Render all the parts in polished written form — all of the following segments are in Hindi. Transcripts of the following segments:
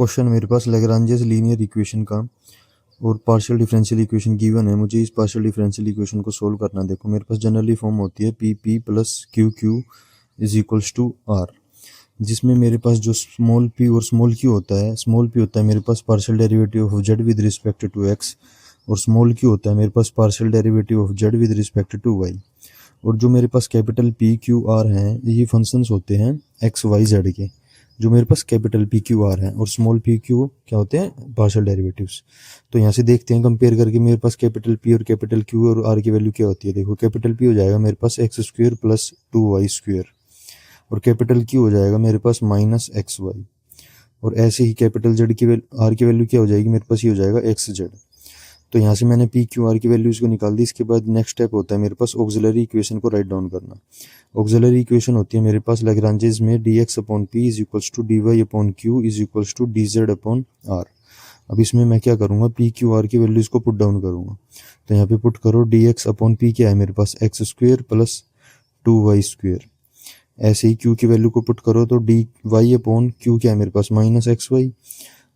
क्वेश्चन मेरे पास लैग्रांजेस लीनियर इक्वेशन का और पार्शियल डिफरेंशियल इक्वेशन गिवन है। मुझे इस पार्शियल डिफरेंशियल इक्वेशन को सोल्व करना है। देखो मेरे पास जनरली फॉर्म होती है P P plus Q Q is equals to R, जिसमें मेरे पास जो स्मॉल पी और स्मॉल क्यू होता है, स्मॉल पी होता है मेरे पास partial derivative of Z with respect to X, और स्मॉल क्यू होता है मेरे पास partial derivative of Z with respect to Y. और जो मेरे पास कैपिटल पी क्यू आर हैं ये फंक्शंस होते हैं एक्स वाई जेड के, जो मेरे पास कैपिटल पी क्यू आर है, और स्मॉल पी क्यू क्या होते हैं पार्शियल डेरिवेटिव्स। तो यहाँ से देखते हैं कंपेयर करके मेरे पास कैपिटल पी और कैपिटल क्यू और आर की वैल्यू क्या होती है। देखो कैपिटल पी हो जाएगा मेरे पास X square plus 2y square, और कैपिटल क्यू हो जाएगा मेरे पास माइनस एक्स वाई, और ऐसे ही कैपिटल जेड की आर की वैल्यू क्या हो जाएगी मेरे पास, ये हो जाएगा एक्स जेड। तो यहाँ से मैंने पी क्यू आर की वैल्यूज को निकाल दी। इसके बाद नेक्स्ट स्टेप होता है मेरे पास ऑक्सिलरी इक्वेशन को राइट डाउन करना। ऑक्सिलरी इक्वेशन होती है मेरे पास लैग्रांजेस में d x upon p is equals to d y upon q is equals to d z upon r. अब इसमें मैं क्या करूँगा, पी क्यू आर की वैल्यूज को पुट डाउन करूँगा। तो यहाँ पे पुट करो डी एक्स अपॉन पी क्या है मेरे पास X square plus 2y square. ऐसे ही क्यू की वैल्यू को पुट करो तो डी वाई अपॉन क्यू क्या है मेरे पास माइनस एक्स वाई,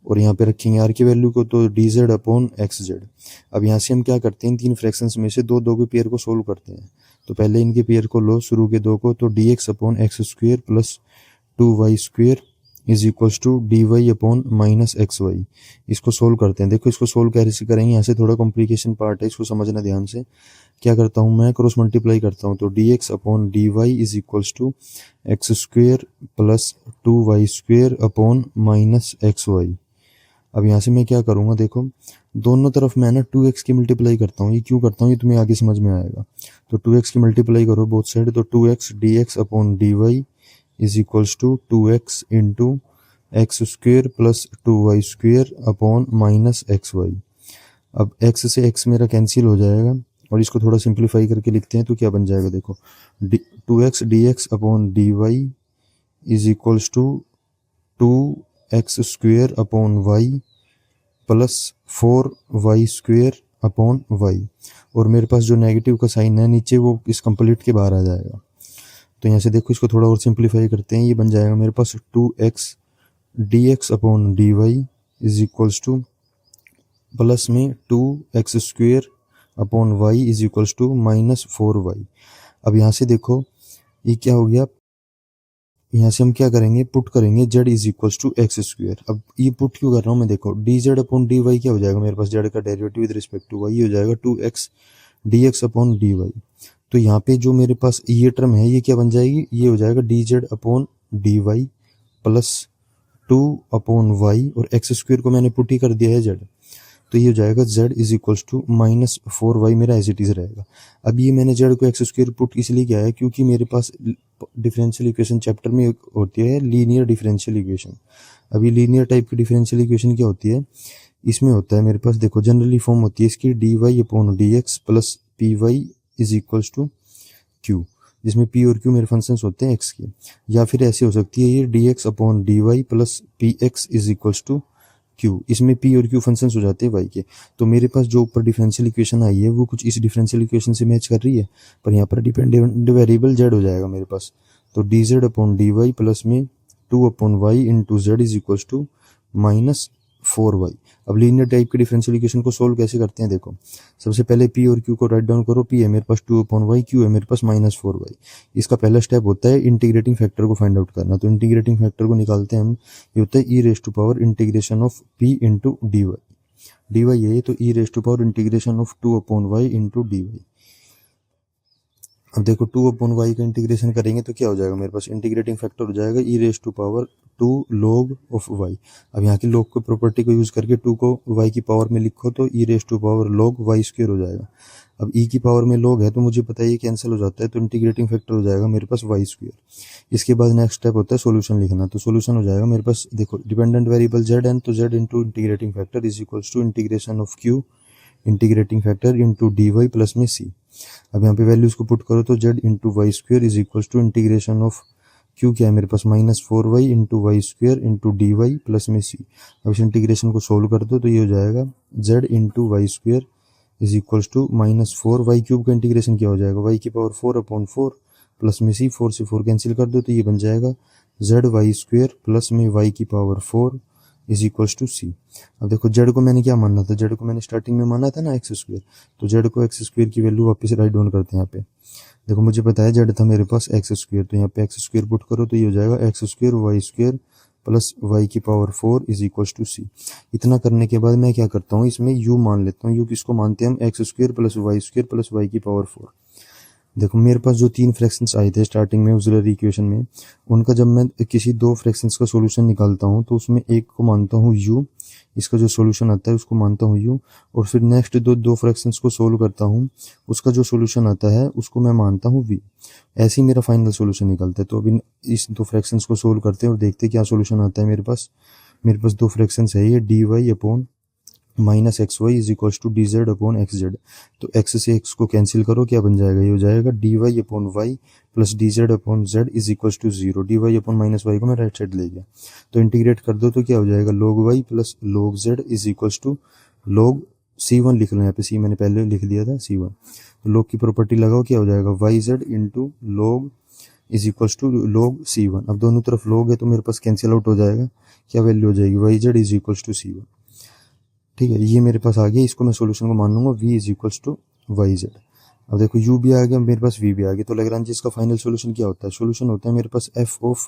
और यहाँ पे रखेंगे आर की वैल्यू को तो d z upon x Z. अब यहाँ से हम क्या करते हैं, तीन फ्रैक्शंस में से दो के पेयर को सोल्व करते हैं। तो पहले इनके पेयर को लो, शुरू के दो को, तो d x upon x square plus 2y square is equals to d y upon minus x y. इसको सोल्व करते हैं। देखो इसको सोल्व कैसे करेंगे, यहाँ से थोड़ा कॉम्प्लिकेशन पार्ट है, इसको समझना ध्यान से। क्या करता हूँ मैं, क्रॉस मल्टीप्लाई करता हूँ, तो d x upon d y is equals to x square plus 2y square upon minus x y. अब यहाँ से मैं क्या करूँगा, देखो दोनों तरफ मैं ना 2x की मल्टीप्लाई करता हूँ। ये क्यों करता हूँ ये तुम्हें आगे समझ में आएगा। तो 2x की मल्टीप्लाई करो बोथ साइड, तो 2x dx upon dy is equals to 2x into x square plus 2y square upon minus x y. अब x से x मेरा कैंसिल हो जाएगा, और इसको थोड़ा सिंप्लीफाई करके लिखते हैं तो क्या बन जाएगा, देखो 2x dx upon dy is equals to 2x square upon y plus 4y square upon y, और मेरे पास जो नेगेटिव का साइन है नीचे वो इस कंप्लीट के बाहर आ जाएगा। तो यहाँ से देखो इसको थोड़ा और सिंप्लीफाई करते हैं, ये बन जाएगा मेरे पास 2x dx upon dy is equals to plus में 2x square upon y is equals to minus 4y। अब यहाँ से देखो ये क्या हो गया, यहाँ से हम क्या करेंगे, पुट करेंगे z is equals to x square. अब ये पुट क्यों कर रहा हूँ मैं, देखो d z upon d y क्या हो जाएगा मेरे पास, जेड का derivative with respect to y हो जाएगा 2x dx upon d Y. तो यहाँ पे जो मेरे पास ये टर्म है ये क्या बन जाएगी, ये हो जाएगा d z upon d Y plus 2 upon y, और एक्स स्क्वेयर को मैंने पुट ही कर दिया है z, तो ये हो जाएगा z is equals to minus 4y मेरा एज इट इज रहेगा। अब ये मैंने z को एक्स स्क्वेयर पुट इसलिए किया है क्योंकि मेरे पास डिफरेंशियल इक्वेशन चैप्टर में होती है लीनियर डिफरेंशियल इक्वेशन। अभी लीनियर टाइप की डिफरेंशियल इक्वेशन क्या होती है, इसमें होता है मेरे पास, देखो जनरली फॉर्म होती है इसकी d y upon d x plus p y is equals to q, जिसमें p और q मेरे फंक्शंस होते हैं x के। या फिर ऐसे हो सकती है ये d x upon d Y plus p x is equals to q, इसमें p और q फंक्शंस हो जाते हैं y के। तो मेरे पास जो ऊपर डिफरेंशियल इक्वेशन आई है वो कुछ इस डिफरेंशियल इक्वेशन से मैच कर रही है, पर यहाँ पर डिपेंडेंट वेरिएबल z हो जाएगा मेरे पास। तो d z upon d Y plus में 2 upon Y into z is equals to minus 4y। अब लीनियर टाइप के डिफरेंशियल इक्वेशन को सोल्व कैसे करते हैं, देखो सबसे पहले p और q को राइट डाउन करो। p है मेरे पास 2 अपॉन वाई, q है मेरे पास माइनस 4y। इसका पहला स्टेप होता है इंटीग्रेटिंग फैक्टर को फाइंड आउट करना। तो इंटीग्रेटिंग फैक्टर को निकालते हैं हम, ये होता है E raise to power integration of p into D Y है, तो E raise to power integration of 2 upon Y into D Y. अब देखो 2 अपॉन वाई का इंटीग्रेशन करेंगे तो क्या हो जाएगा मेरे पास, इंटीग्रेटिंग फैक्टर हो जाएगा E raise to power 2 log of Y. अब यहाँ की log को प्रॉपर्टी को यूज करके 2 को y की पावर में लिखो तो E raise to power log Y square हो जाएगा। अब e की पावर में log है तो मुझे पता है ये कैंसिल हो जाता है, तो इंटीग्रेटिंग फैक्टर हो जाएगा मेरे पास वाई स्क्वेयर। इसके बाद नेक्स्ट स्टेप होता है सोल्यूशन लिखना। तो सोल्यूशन हो जाएगा मेरे पास, देखो डिपेंडेंट वेरिएबल z है, तो z into integrating factor is equals to integration of q integrating factor into D Y plus में c। अब यहाँ पे वैल्यूज को पुट करो तो z into Y square is equals to integration of q क्या है मेरे पास minus 4y into Y square into D Y plus में c। अब इस इंटीग्रेशन को सोल्व कर दो तो ये हो जाएगा z into Y square is equals to minus 4y cube का इंटीग्रेशन क्या हो जाएगा, y की पावर 4 अपॉन 4 प्लस में c, 4 से 4 कैंसिल कर दो तो ये बन जाएगा z वाई स्क्वेयर प्लस में y की पावर 4 इज इक्वल्स टू सी। अब देखो जेड को मैंने क्या माना था, जेड को मैंने स्टार्टिंग में माना था ना एक्स स्क्वायर, तो जेड को एक्स स्क्वायर की वैल्यू वापस राइट डाउन करते हैं यहाँ पे। देखो मुझे पता है जेड था मेरे पास एक्स स्क्वायर, तो यहाँ पे एक्स स्क्वायर पुट करो तो ये हो जाएगा x square Y square plus Y की power 4 is equals to c. इतना करने के बाद मैं क्या करता हूँ, इसमें यू मान लेता हूँ। यू किसको मानते हैं हम, एक्स स्क्वायर प्लस वाई की पावर 4। देखो मेरे पास जो 3 फ्रैक्शंस आए थे स्टार्टिंग में ऑक्सिलरी इक्वेशन में, उनका जब मैं किसी 2 फ्रैक्शंस का सॉल्यूशन निकालता हूँ तो उसमें एक को मानता हूँ u, इसका जो सॉल्यूशन आता है उसको मानता हूँ u, और फिर नेक्स्ट दो फ्रैक्शंस को सोल्व करता हूँ, उसका जो सॉल्यूशन आता है उसको मैं मानता हूँ v। ऐसे ही मेरा फाइनल सॉल्यूशन निकलता है। तो अभी इस 2 फ्रैक्शंस को सोल्व करते हैं और देखते हैं क्या सॉल्यूशन आता है मेरे पास। मेरे पास 2 फ्रैक्शंस है ये, d y upon minus x y is equals to d z upon x z. तो एक्स से एक्स को कैंसिल करो, क्या बन जाएगा, ये हो जाएगा d y upon y plus d z upon z is equals to 0। D y upon minus y को मैं राइट साइड ले गया, तो इंटीग्रेट कर दो तो क्या हो जाएगा, log y plus log z is equals to log C1 लिख लो, यहाँ पे C मैंने पहले लिख दिया था C1। तो log की प्रॉपर्टी लगाओ, क्या हो जाएगा y z into log is equals to log C1। अब दोनों तरफ log है तो मेरे पास कैंसिल आउट हो जाएगा, क्या वैल्यू हो जाएगी, y Z is equals to C1। ठीक है, ये मेरे पास आ गया, इसको मैं सॉल्यूशन को मान लूंगा v is equals to y z. अब देखो u भी आ गया, मेरे पास v भी आ गया, तो लैग्रांज का फाइनल सॉल्यूशन क्या होता है, सॉल्यूशन होता है मेरे पास f of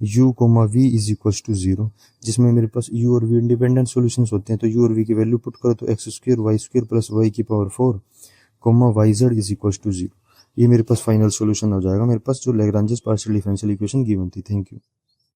u comma v is equals to 0, जिसमें मेरे पास u और v इंडिपेंडेंट सॉल्यूशंस होते हैं। तो u और v की वैल्यू पुट करो तो X square Y square plus Y की power 4 comma Y Z is equals to 0। ये मेरे पास फाइनल सॉल्यूशन हो जाएगा मेरे पास, जो Lagrange partial differential equation given थी। Thank you.